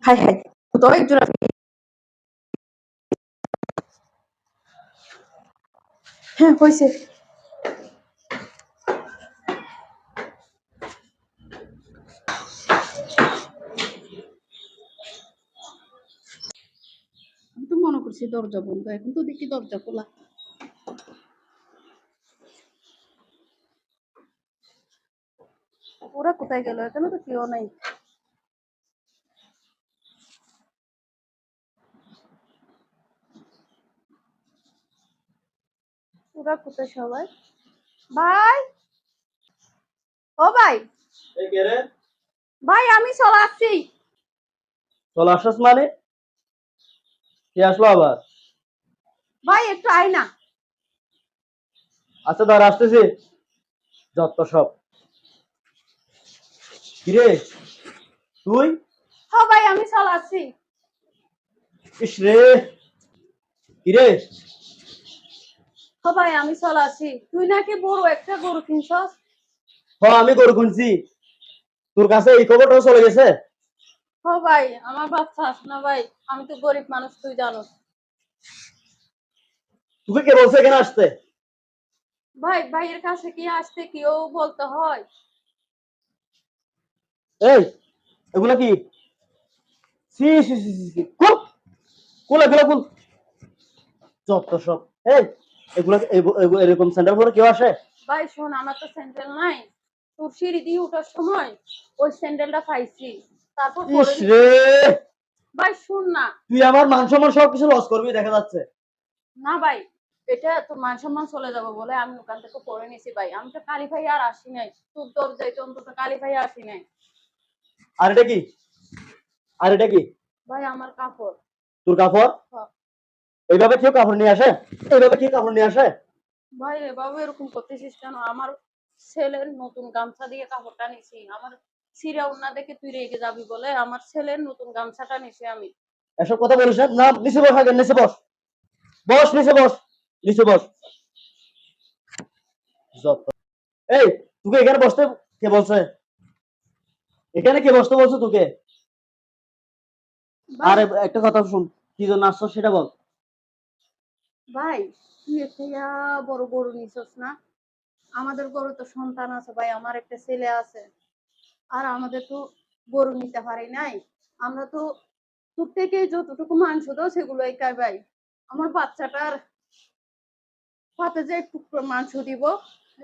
High high তো একজন হ্যাঁ হয়েছে। আমি তো মনে করছি দরজা বন্ধ, এখন তো দেখি দরজা খোলা। ওরা কোথায় গেল? এখানে তো কেউ নাই। ওরা কোথায় সবাই? ভাই, ও ভাই, এই কে রে? ভাই আমি চলে আসছি। চল আসছ মানে? কে আসলো আবার? ভাই একটু আয় না। আচ্ছা দাঁড়া, আসতেছি। যত সব। কিরে তুই? ও ভাই আমি চলে আসছি। ইস রে, কিরে? ও ভাই আমি চলে আসছি। তুই নাকি বড় একটা গরু কিনছস? আমি গরু কিনছি। তোর কাছে এই খবরটাও চলে গেছে? ও ভাই আমার বাচ্চা আস না ভাই, আমি তো গরিব মানুষ তুই জানোস। তোকে কে বলছে এখানে আসতে? ভাই ভাইয়ের কাছে কি আসতে কেউ বলতে হয়? এই, এগুলা কি? C C C C C. Cool cool এগুলা কুল। যত সব। এই, এগুলা এরকম সেন্টার করে কেউ আসে? ভাই শোন, আমার তো স্যান্ডেল নাই। তোর সিঁড়ি দিয়ে ওঠার সময় ওই স্যান্ডেলটা পাইছি, তারপর পরে ইস রে, ভাই শুন না। তুই আমার মান সম্মান সবকিছু লস করবি দেখা যাচ্ছে। না ভাই, এটা তোর মান সম্মান চলে যাবো বলে আমি ওখান থেকে পরে নিছি ভাই। আমি তো কালী ভাই আর আসি নাই, তোর দরজায় তো অন্তত কালী ভাই আসি নাই। আর এটা কি? আর এটা কি? ভাই আমার কাপড়। তোর কাপড়? হ্যাঁ। এইভাবে কেউ কাপড় নিয়ে আসে? এইভাবে কেউ কাপড় নিয়ে আসে? ভাই এভাবে এরকম করতেছিস কেন? আমার ছেলের নতুন গামছা দিয়ে কাপড়টা নিছি। আমার ছিঁড়া ওড়না দেখে তুই রেগে যাবি বলে আমার ছেলের নতুন গামছাটা নিছি আমি। এসব কথা বলিস না। না, নিচে বস আগে, নিচে বস। বস, নিচে বস। নিচে বস। যত। এই, তোকে এখানে বসতে কে বলছে? এখানে কে বসতে বলছে তোকে? ভাই আরে একটা কথা শুন, কি জন্য আসছো সেটা বল। ভাই তুই একটা বড় গরু নিছস না? আমাদের গরু তো সন্তান আছে ভাই, আমার একটা ছেলে আছে। আর আমাদের তো গরু নিতে পারি নাই। আমরা তো তোর থেকে যতটুকু মাংস দাও সেগুলোই খাই ভাই। আমার বাচ্চাটার পাতে যে একটু মাংস দিব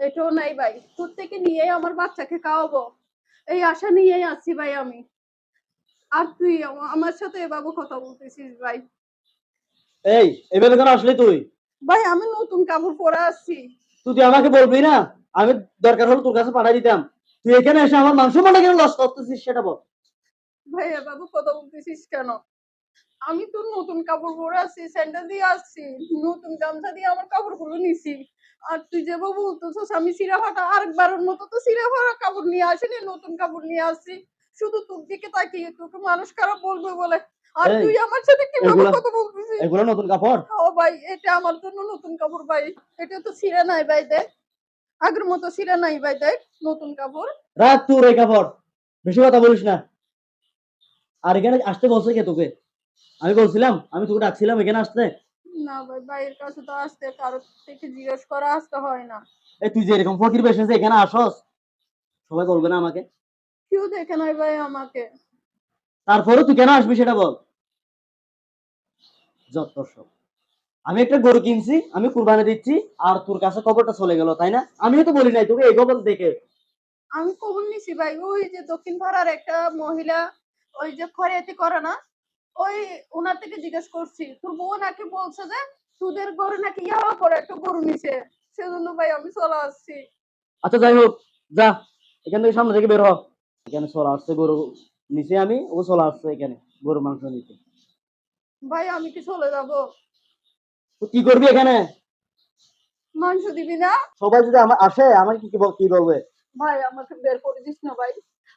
এটাও নাই ভাই। তোর থেকে নিয়েই আমার বাচ্চাকে খাওয়াবো এই আশা নিয়েই আছি ভাই আমি। আর তুই আমার সাথে এভাবে কথা বলতেছিস ভাই? এই, এভাবে কেন আসলি তুই? ভাই আমি নতুন কাপড় পরে আসছি। তুই আমাকে বলবি না? আমি দরকার হলে তোর কাছে পাঠাই দিতাম। তুই এখানে এসে আমার মাংস মানে কেন লস করতেছিস সেটা বল। ভাই এভাবে কথা বলতেছিস কেন? আমি তো নতুন কাপড় পরে আসছি, স্যান্ডেল দিয়ে আসছি, নতুন গামছা দিয়ে আমার কাপড়গুলো নিছি। আর তুই যেভাবে বলতেছিস আমি চিরা ফাটা আরেকবারের মতো তো চিরা ফাটা কাপড় নিয়ে আসিনি, নতুন কাপড় নিয়ে আসছি। শুধু তোর দিকে তাকিয়ে তোকে মানুষ খারাপ বলবে বলে। আর এই, তুই আমার সাথে কিভাবে এগুলা কথা বলতেছিস? এগুলা নতুন কাপড়? ও ভাই এটা আমার জন্য নতুন কাপড় ভাই। এটা তো ছিঁড়া নাই ভাই, দেখ আগের মতো ছিঁড়া নাই ভাই, দেখ নতুন কাপড়। রাত তোর এই কাপড়। বেশি কথা বলিস না। আর এখানে আসতে বলছে কে তোকে? আমি বলছিলাম, আমি তোকে ডাকছিলাম এখানে আসতে। না ভাই, ভাইয়ের কাছে তো আসতে কারো থেকে জিজ্ঞেস করা আসতে হয় না। এই, তুই যে এরকম ফকির বেশ এখানে আসস, সবাই বলবে না আমাকে? কেউ দেখে নাই ভাই আমাকে। তারপরে তুই কেন আসবি সেটা বল। যত সব। আমি একটা গরু কিনছি, আমি কুরবানি দিচ্ছি, আর তোর কাছে খবরটা চলে গেল, তাই না? আমিও তো বলি নাই তোকে এই খবর দেখে। আমি কখন নিছি ভাই? ওই যে দক্ষিণ পাড়ার একটা মহিলা, ওই যে খরিয়াতি করে না, ওই ওনার থেকে জিজ্ঞেস করছি। তোর বউ নাকি বলছে যে তোদের গরু নাকি করে একটা গরু নিছে। সেজন্য ভাই আমি চলে আসছি। আচ্ছা যাই হোক, যা এখান থেকে, সামনে থেকে বের হ। এখানে চলে আসছে গরু নিচে, আমি ও চলে আসছে এখানে গরু মাংস নিতে। ভাই আমি কি চলে যাব? তো কি করবি এখানে? মাংস দিবি না? সবাই যদি আমার আসে, আমার কি বলবে? ভাই আমাকে বের করে দিস না ভাই।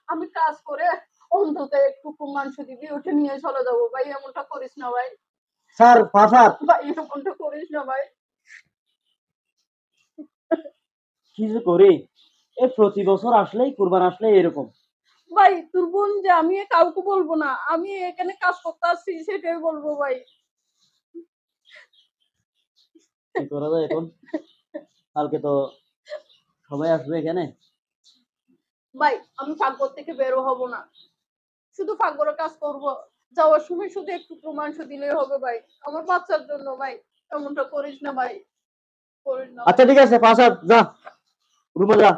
আমি কাজ করে অন্তত একটু মাংস দিবি, ওটা নিয়ে চলে যাবো ভাই। এমনটা করিস না ভাই। স্যার পাশার। ভাই এরকমটা করিস না ভাই। কি যে করি, এই প্রতি বছর আসলেই কুরবান আসলে এরকম। ভাই তোর বোন যে আমি কাউকে বলবো না, আমি এখানে কাজ করতে আসছি সেটাই বলবো ভাই। কি করা যায় এখন? কালকে তো সবাই আসবে এখানে। ভাই আমি ফাঁকঘর থেকে বেরো হব না, শুধু ফাঁকঘরে কাজ করব, যাওয়ার সময় শুধু একটু মাংস দিলেই হবে ভাই, আমার বাচ্চার জন্য ভাই। এমনটা করিস না ভাই, করিস না ভাই। আচ্ছা ঠিক আছে, 5 যা, রুমে যা।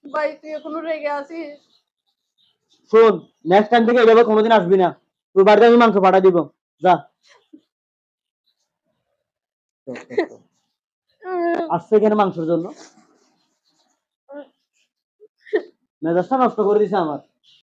ভাই তুই এখনো রেগে আছিস? শোন, নেক্সট টাইম থেকে এভাবে কোনোদিন আসবি না। তোর বাড়িতে আমি মাংস পাঠাই দিব। যা। আসছে এখানে মাংসের জন্য, মেজাজটা নষ্ট করে দিছে আমার।